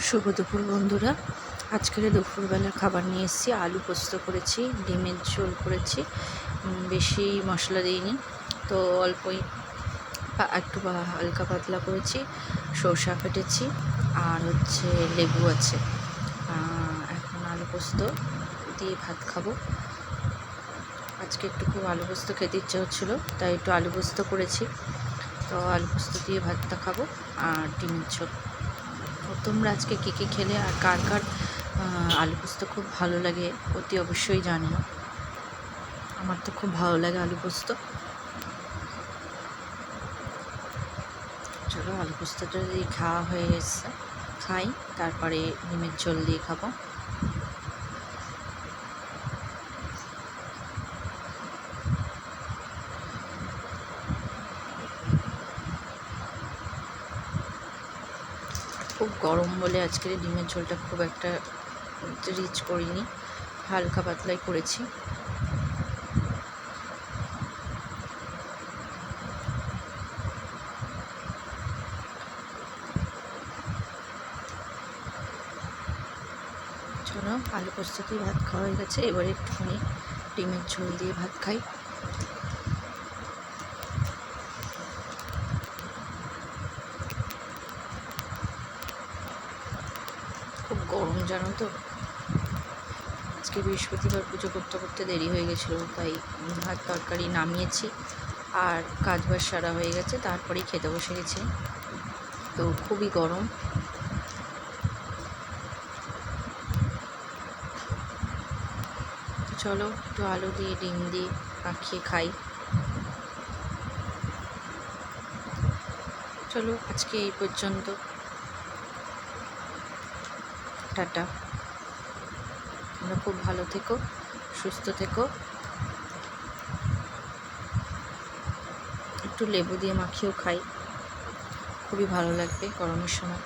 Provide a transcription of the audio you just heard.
শুভ দুপুর বন্ধুরা। আজকের দুপুরবেলা খাবার নিয়ে এসেছি। আলু পোস্ত করেছি, ডিমের ঝোল করেছি, বেশি মশলা দিইনি, তো অল্পই একটু হালকা পাতলা করেছি। সরষা কেটেছি আর লেবু আছে। এখন আলু পোস্ত দিয়ে ভাত খাবো। আজকে একটু খুব আলু পোস্ত খেতে ইচ্ছে হচ্ছিলো, তাই একটু আলু পোস্ত করেছি। তো আলু পোস্ত দিয়ে ভাতটা খাবো আর ডিমের ঝোল। তোমরা আজকে কী কী খেলে আর কার কার আলু পোস্ত খুব ভালো লাগে অতি অবশ্যই জানিও। আমার তো খুব ভালো লাগে আলু পোস্ত। চলো আলু পোস্তটা যদি খাওয়া হয়ে গেছে খাই, তারপরে ডিমের ঝোল দিয়ে খাবো। খুব গরম বলে আজকের ডিমের ঝোলটা খুব একটা রিচ করিনি, হালকা পাতলাই করেছি। চলো আলু পোস্ত দিয়ে ভাত খাওয়া হয়ে গেছে, এবারে একটুখানি ডিমের ঝোল দিয়ে ভাত খাই। খুব গরম জানো তো, আজকে বৃহস্পতিবার পুজো করতে করতে দেরি হয়ে গেছিলো, তাই ভাত তরকারি নামিয়েছি আর কাজবাজ সারা হয়ে গেছে, তারপরেই খেতে বসে গেছি। তো খুবই গরম। চলো একটু আলু দিয়ে ডিম দিয়ে মাখিয়ে খাই। চলো আজকে এই পর্যন্ত, টাটা। তোমরা খুব ভালো থেকো, সুস্থ থেকো। একটু লেবু দিয়ে মাখিয়েও খাই, খুবই ভালো লাগবে গরমের সময়।